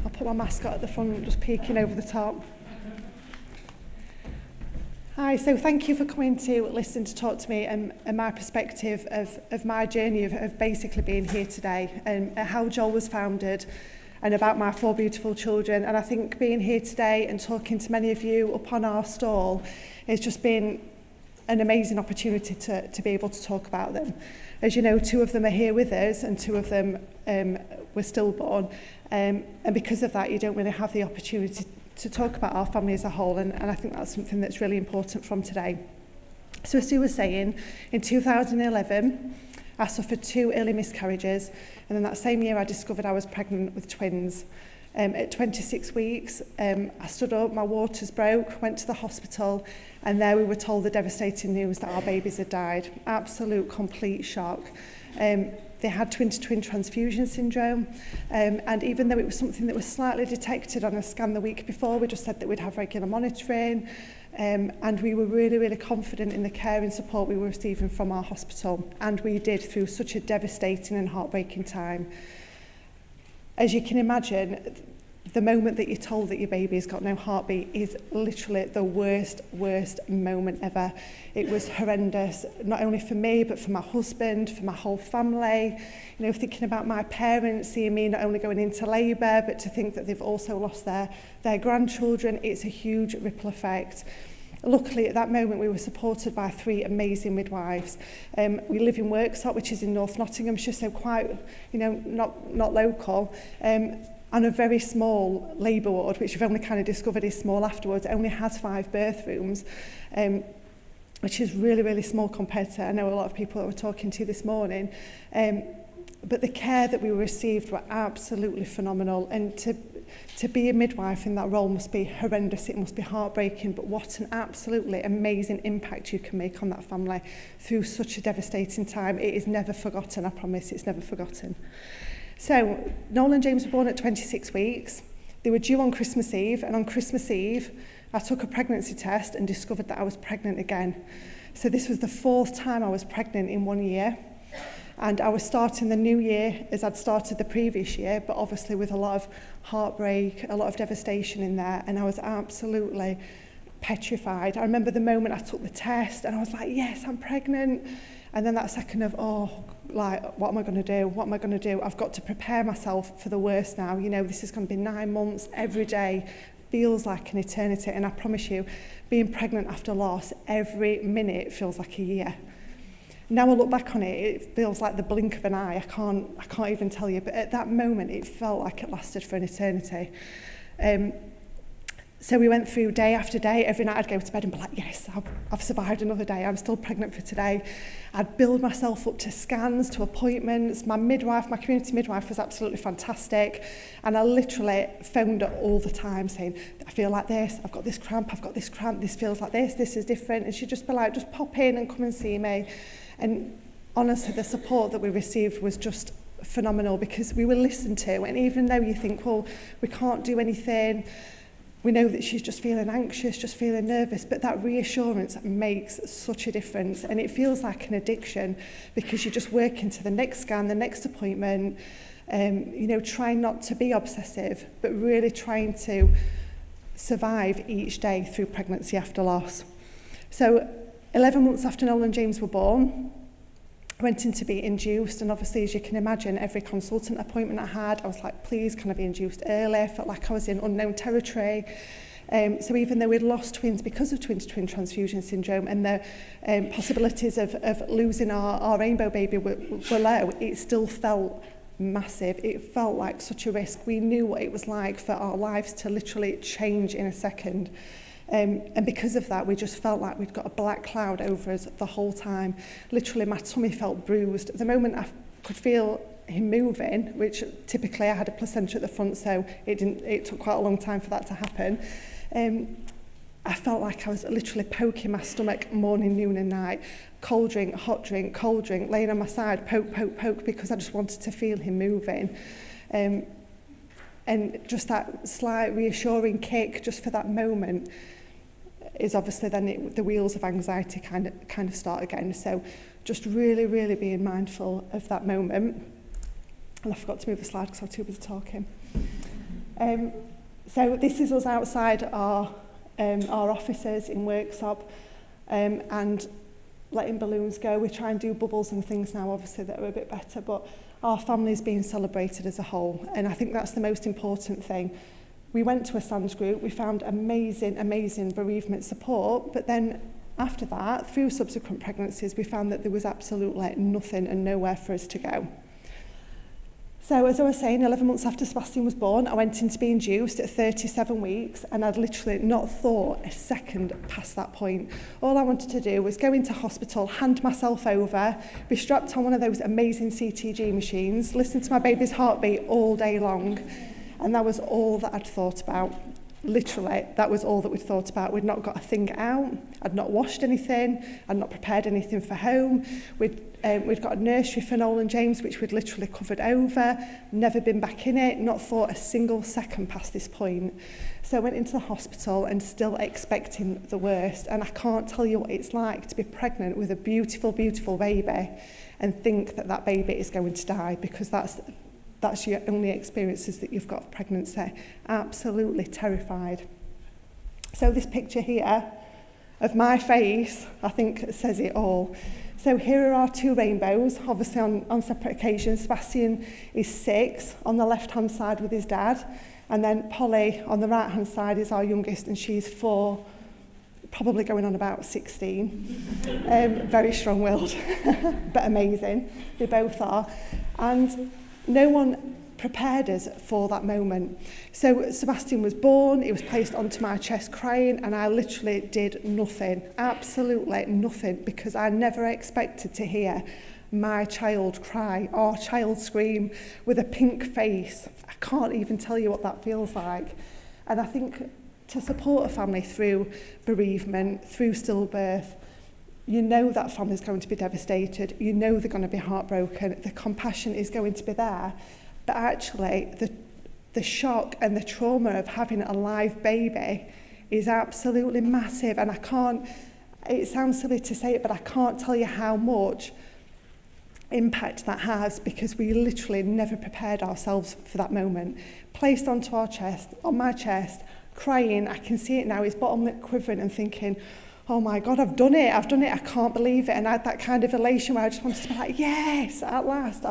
I'll put my mascot at the front, just peeking over the top. Hi, so thank you for coming to listen to talk to me and my perspective of my journey of basically being here today and how Joel was founded and about my 4 beautiful children. And I think being here today and talking to many of you up on our stall has just been an amazing opportunity to be able to talk about them. As you know, 2 of them are here with us and 2 of them were stillborn. And because of that, you don't really have the opportunity to talk about our family as a whole, and I think that's something that's really important from today. So as Sue was saying, in 2011, I suffered 2 early miscarriages, and then that same year I discovered I was pregnant with twins. At 26 weeks, I stood up, my waters broke, went to the hospital, and there we were told the devastating news that our babies had died. Absolute, complete shock. They had twin-to-twin transfusion syndrome, and even though it was something that was slightly detected on a scan the week before, we just said that we'd have regular monitoring, and we were really, really confident in the care and support we were receiving from our hospital, and we did through such a devastating and heartbreaking time. As you can imagine, the moment that you're told that your baby's got no heartbeat is literally the worst moment ever. It was horrendous, not only for me, but for my husband, for my whole family. You know, thinking about my parents, seeing me not only going into labour, but to think that they've also lost their grandchildren, it's a huge ripple effect. Luckily, at that moment, we were supported by 3 amazing midwives. We live in Worksop, which is in North Nottinghamshire, so quite, you know, not local. And a very small labour ward, which we've only kind of discovered is small afterwards, it only has 5 birth rooms, which is really, really small compared to, I know a lot of people that we're talking to this morning. But the care that we received were absolutely phenomenal. And to be a midwife in that role must be horrendous, it must be heartbreaking, but what an absolutely amazing impact you can make on that family through such a devastating time. It is never forgotten, I promise, it's never forgotten. So, Noel and James were born at 26 weeks. They were due on Christmas Eve, and on Christmas Eve, I took a pregnancy test and discovered that I was pregnant again. So this was the 4th time I was pregnant in 1 year, and I was starting the new year as I'd started the previous year, but obviously with a lot of heartbreak, a lot of devastation in there, and I was absolutely petrified. I remember the moment I took the test, and I was like, yes, I'm pregnant. And then that second of, what am I going to do? What am I going to do? I've got to prepare myself for the worst now. You know, this is going to be 9 months. Every day feels like an eternity. And I promise you, being pregnant after loss, every minute feels like a year. Now I look back on it, it feels like the blink of an eye. I can't even tell you. But at that moment, it felt like it lasted for an eternity. So we went through day after day. Every night I'd go to bed and be like, yes, I've survived another day. I'm still pregnant for today. I'd build myself up to scans, to appointments. My community midwife was absolutely fantastic. And I literally phoned her all the time saying, I feel like this, I've got this cramp, this feels like this is different. And she'd just be like, just pop in and come and see me. And honestly, the support that we received was just phenomenal because we were listened to. And even though you think, well, we can't do anything, we know that she's just feeling anxious, just feeling nervous, but that reassurance makes such a difference. And it feels like an addiction because you're just working to the next scan, the next appointment, trying not to be obsessive, but really trying to survive each day through pregnancy after loss. So 11 months after Noel and James were born, I went in to be induced, and obviously, as you can imagine, every consultant appointment I had, I was like, please, can I be induced early? I felt like I was in unknown territory. So even though we'd lost twins because of twin-to-twin transfusion syndrome and the possibilities of losing our rainbow baby were low, it still felt massive. It felt like such a risk. We knew what it was like for our lives to literally change in a second. And because of that, we just felt like we'd got a black cloud over us the whole time. Literally, my tummy felt bruised. The moment I could feel him moving, which typically I had a placenta at the front, so it took quite a long time for that to happen. I felt like I was literally poking my stomach morning, noon and night. Cold drink, hot drink, cold drink, laying on my side, poke, because I just wanted to feel him moving. And just that slight reassuring kick just for that moment is obviously then the wheels of anxiety kind of start again. So just really, really being mindful of that moment. And I forgot to move the slide because I was too busy talking. So this is us outside our offices in Worksop, and letting balloons go. We try and do bubbles and things now, obviously, that are a bit better, but our family's being celebrated as a whole, and I think that's the most important thing. We went to a SANS group, we found amazing bereavement support, but then after that, through subsequent pregnancies, we found that there was absolutely nothing and nowhere for us to go. So as I was saying, 11 months after Sebastian was born, I went into being induced at 37 weeks, and I'd literally not thought a second past that point. All I wanted to do was go into hospital, hand myself over, be strapped on one of those amazing CTG machines, listen to my baby's heartbeat all day long, and that was all that I'd thought about. Literally, that was all that we'd thought about. We'd not got a thing out. I'd not washed anything. I'd not prepared anything for home. We'd got a nursery for Noel and James, which we'd literally covered over. Never been back in it. Not thought a single second past this point. So I went into the hospital and still expecting the worst. And I can't tell you what it's like to be pregnant with a beautiful, beautiful baby and think that that baby is going to die, because that's your only experiences that you've got of pregnancy. Absolutely terrified. So this picture here of my face, I think says it all. So here are our two rainbows, obviously on separate occasions. Sebastian is 6 on the left-hand side with his dad, and then Polly on the right-hand side is our youngest, and she's 4, probably going on about 16. Very strong-willed, but amazing. They both are. And no one prepared us for that moment. So Sebastian was born, he was placed onto my chest crying, and I literally did nothing, absolutely nothing, because I never expected to hear my child cry, our child scream with a pink face. I can't even tell you what that feels like. And I think to support a family through bereavement, through stillbirth, you know that family's going to be devastated. You know they're going to be heartbroken. The compassion is going to be there. But actually, the shock and the trauma of having a live baby is absolutely massive. And it sounds silly to say it, but I can't tell you how much impact that has, because we literally never prepared ourselves for that moment. Placed onto on my chest, crying. I can see it now, his bottom lip quivering and thinking, oh my God, I've done it, I can't believe it. And I had that kind of elation where I just wanted to be like, yes, at last.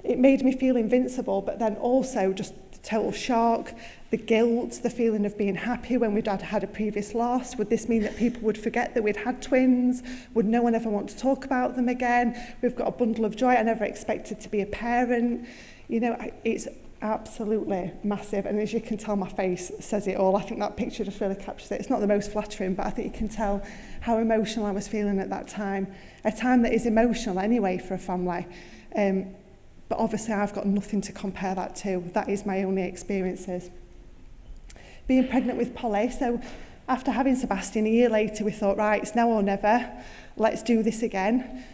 It made me feel invincible, but then also just total shock, the guilt, the feeling of being happy when we'd had a previous loss. Would this mean that people would forget that we'd had twins? Would no one ever want to talk about them again? We've got a bundle of joy. I never expected to be a parent. You know, it's absolutely massive, and as you can tell, my face says it all. I think that picture just really captures it. It's not the most flattering, but I think you can tell how emotional I was feeling at that time, a time that is emotional anyway for a family, but obviously I've got nothing to compare that to. That is my only experiences. Being pregnant with Polly, so after having Sebastian a year later, we thought, right, it's now or never, let's do this again.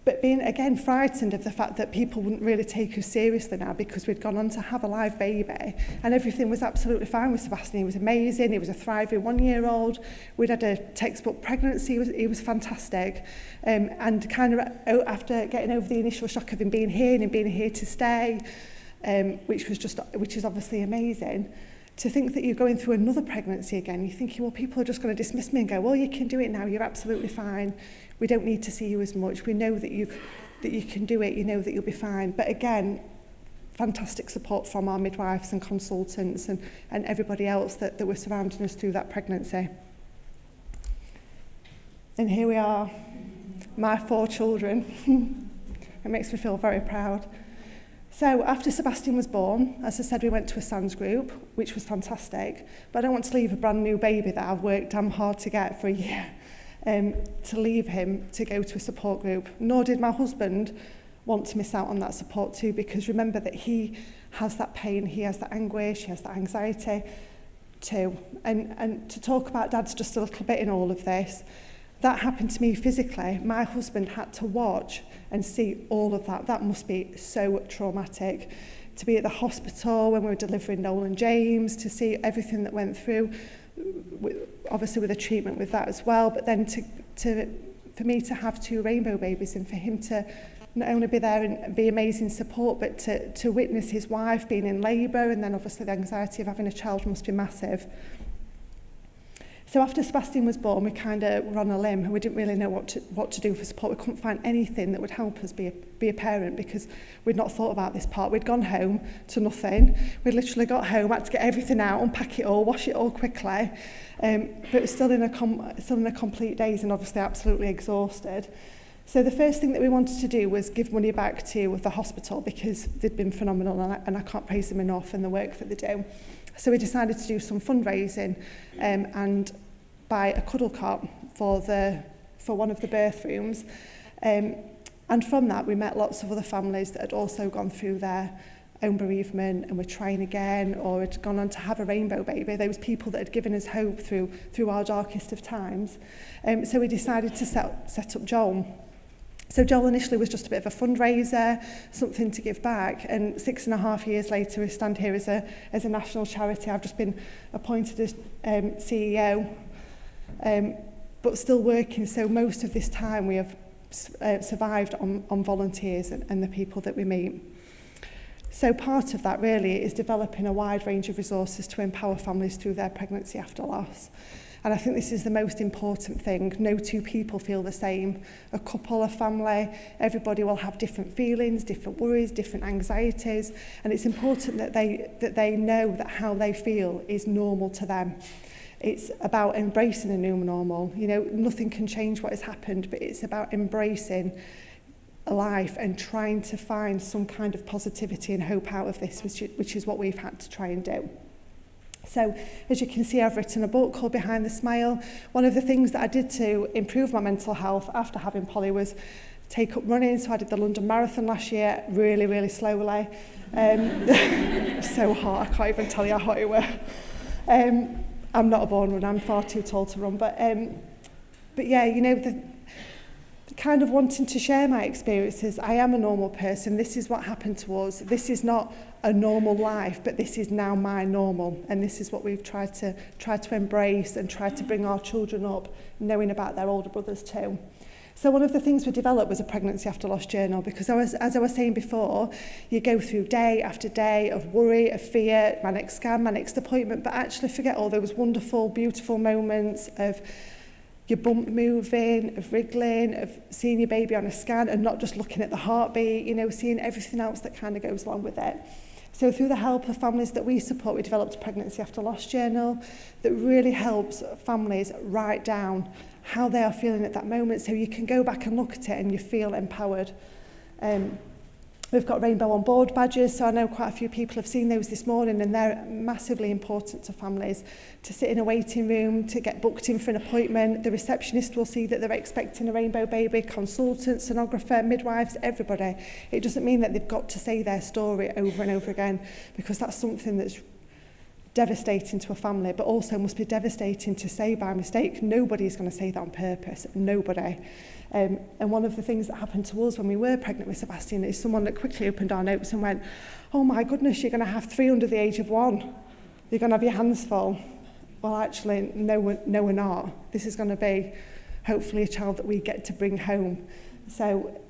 But being, again, frightened of the fact that people wouldn't really take us seriously now, because we'd gone on to have a live baby, and everything was absolutely fine with Sebastian. He was amazing. He was a thriving 1-year-old. We'd had a textbook pregnancy. He was fantastic. And kind of after getting over the initial shock of him being here and him being here to stay, which is obviously amazing, to think that you're going through another pregnancy again, you're thinking, well, people are just going to dismiss me and go, well, you can do it now. You're absolutely fine. We don't need to see you as much. We know that you can do it. You know that you'll be fine. But again, fantastic support from our midwives and consultants and everybody else that were surrounding us through that pregnancy. And here we are, my 4 children. It makes me feel very proud. So after Sebastian was born, as I said, we went to a SANS group, which was fantastic. But I don't want to leave a brand new baby that I've worked damn hard to get for a year, to leave him to go to a support group. Nor did my husband want to miss out on that support too, because remember that he has that pain, he has that anguish, he has that anxiety too. And to talk about dads just a little bit in all of this, that happened to me physically. My husband had to watch and see all of that. That must be so traumatic. To be at the hospital when we were delivering Noel and James, to see everything that went through, obviously with the treatment with that as well, but then for me to have 2 rainbow babies and for him to not only be there and be amazing support, but to witness his wife being in labour, and then obviously the anxiety of having a child must be massive. So after Sebastian was born, we kind of were on a limb, and we didn't really know what to do for support. We couldn't find anything that would help us be a parent, because we'd not thought about this part. We'd gone home to nothing. We'd literally got home, had to get everything out, unpack it all, wash it all quickly. But it was still in a complete daze, and obviously absolutely exhausted. So the first thing that we wanted to do was give money back to the hospital, because they'd been phenomenal, and I can't praise them enough in the work that they do. So we decided to do some fundraising and buy a cuddle cot for one of the birth rooms. And from that, we met lots of other families that had also gone through their own bereavement and were trying again, or had gone on to have a rainbow baby. There was people that had given us hope through our darkest of times. So we decided to set up Joel. So Joel initially was just a bit of a fundraiser, something to give back, and 6.5 years later we stand here as a national charity. I've just been appointed as CEO, but still working, so most of this time we have survived on volunteers and the people that we meet. So part of that really is developing a wide range of resources to empower families through their pregnancy after loss. And I think this is the most important thing. No two people feel the same. A couple, a family, everybody will have different feelings, different worries, different anxieties. And it's important that they know that how they feel is normal to them. It's about embracing a new normal. You know, nothing can change what has happened, but it's about embracing life and trying to find some kind of positivity and hope out of this, which is what we've had to try and do. So, as you can see, I've written a book called Behind the Smile. One of the things that I did to improve my mental health after having Polly was take up running. So I did the London Marathon last year, really, really slowly. So hot, I can't even tell you how hot it was. I'm not a born runner, I'm far too tall to run. But yeah, you know, the kind of wanting to share my experiences. I am a normal person. This is what happened to us. This is not a normal life, but this is now my normal, and this is what we've tried to embrace and tried to bring our children up knowing about their older brothers too. So one of the things we developed was a pregnancy after loss journal, because as I was saying before, you go through day after day of worry, of fear, my next scan, my next appointment, but actually forget all those wonderful, beautiful moments of your bump moving, of wriggling, of seeing your baby on a scan and not just looking at the heartbeat, you know, seeing everything else that kind of goes along with it. So through the help of families that we support, we developed a pregnancy after loss journal that really helps families write down how they are feeling at that moment, so you can go back and look at it and you feel empowered. We've got rainbow on board badges, so I know quite a few people have seen those this morning, and they're massively important to families to sit in a waiting room, to get booked in for an appointment. The receptionist will see that they're expecting a rainbow baby, consultants, sonographer, midwives, everybody. It doesn't mean that they've got to say their story over and over again, because that's something that's devastating to a family, but also must be devastating to say by mistake. Nobody's going to say that on purpose, nobody. And one of the things that happened to us when we were pregnant with Sebastian is someone that quickly opened our notes and went, oh my goodness, you're going to have 3 under the age of 1. You're going to have your hands full. Well, actually, no, we're not. This is going to be hopefully a child that we get to bring home. So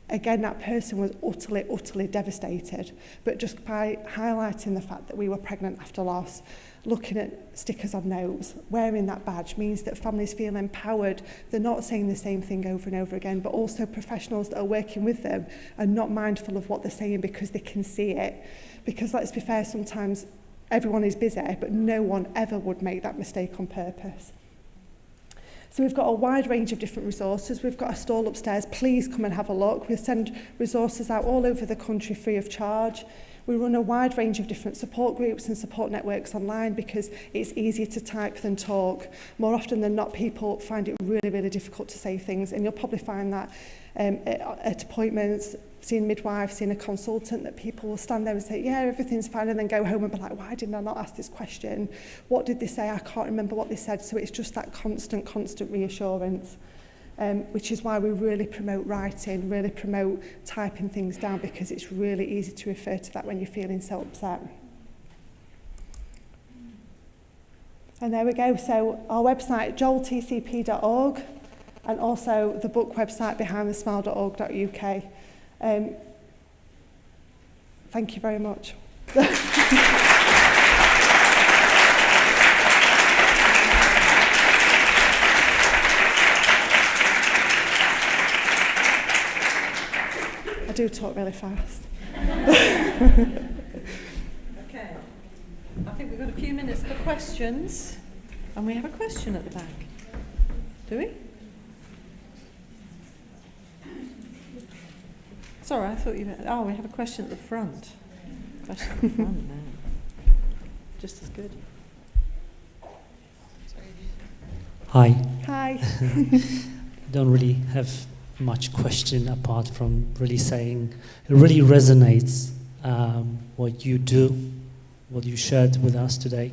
again, that person was utterly devastated. But just by highlighting the fact that we were pregnant after loss, looking at stickers on notes, wearing that badge means that families feel empowered. They're not saying the same thing over and over again, but also professionals that are working with them are not mindful of what they're saying because they can see it. Because let's be fair, sometimes everyone is busy, but no one ever would make that mistake on purpose. So we've got a wide range of different resources. We've got a stall upstairs. Please come and have a look. We send resources out all over the country free of charge. We run a wide range of different support groups and support networks online because it's easier to type than talk. More often than not, people find it really difficult to say things, and you'll probably find that at appointments, seeing midwives, seeing a consultant, that people will stand there and say, yeah, everything's fine, and then go home and be like, why didn't I not ask this question? What did they say? I can't remember what they said. So it's just that constant reassurance. Which is why we really promote writing, really promote typing things down, because it's really easy to refer to that when you're feeling so upset. And there we go. So our website, joeltcp.org, and also the book website, behindthesmile.org.uk. Thank you very much. I do talk really fast. Okay, I think we've got a few minutes for questions, and we have a question at the back. Do we? Sorry, I thought you meant... Oh, we have a question at the front. Question at the front now. Just as good. Hi. Hi. Don't really have much question apart from really saying it really resonates what you do, what you shared with us today,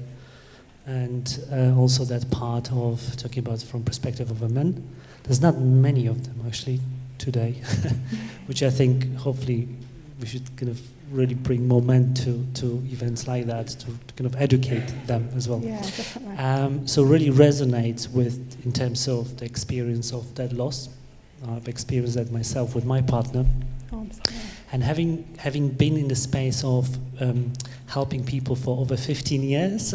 and also that part of talking about from perspective of women. There's not many of them actually today, which I think hopefully we should kind of really bring more men to events like that to kind of educate them as well. Yeah, definitely. So really resonates with in terms of the experience of that loss. I've experienced that myself with my partner. Oh, I'm sorry. And having been in the space of helping people for over 15 years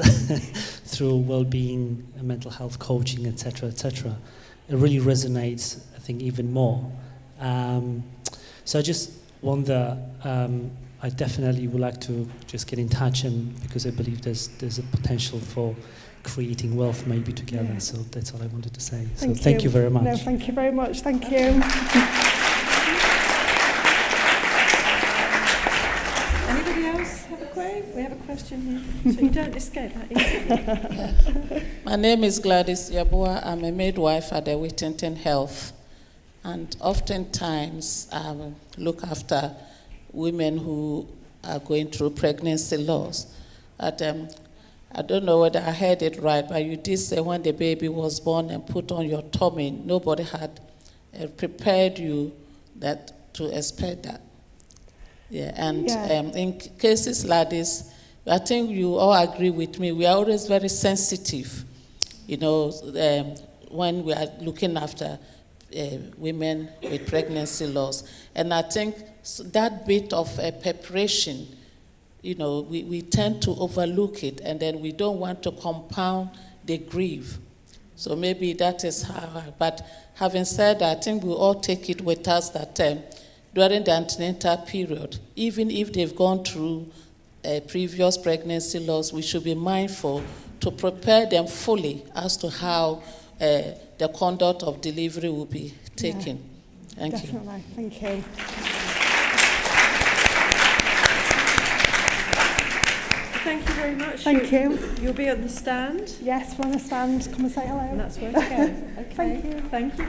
through well-being, mental health coaching, etc., it really resonates, I think, even more. So I just wonder, I definitely would like to just get in touch, and because I believe there's a potential for creating wealth maybe together. Yeah. So that's all I wanted to say. Thank you very much. No, thank you very much. Thank you. Anybody else have a query? We have a question here. So you don't escape that easily. My name is Gladys Yabua. I'm a midwife at the Whittington Health. And oftentimes I look after women who are going through pregnancy loss. I don't know whether I heard it right, but you did say when the baby was born and put on your tummy, nobody had prepared you to expect that. Yeah, and in cases like this, I think you all agree with me. We are always very sensitive, when we are looking after women with pregnancy loss. And I think that bit of preparation, we tend to overlook it, and then we don't want to compound the grief. So maybe that is how. But having said that, I think we all take it with us that during the antenatal period, even if they've gone through a previous pregnancy loss, we should be mindful to prepare them fully as to how the conduct of delivery will be taken. Yeah, Thank you. Definitely. Thank you. Thank you very much. Thank you. You'll be on the stand. Yes, we're on the stand. Come and say hello. And that's where to go. Okay. Thank you. Thank you.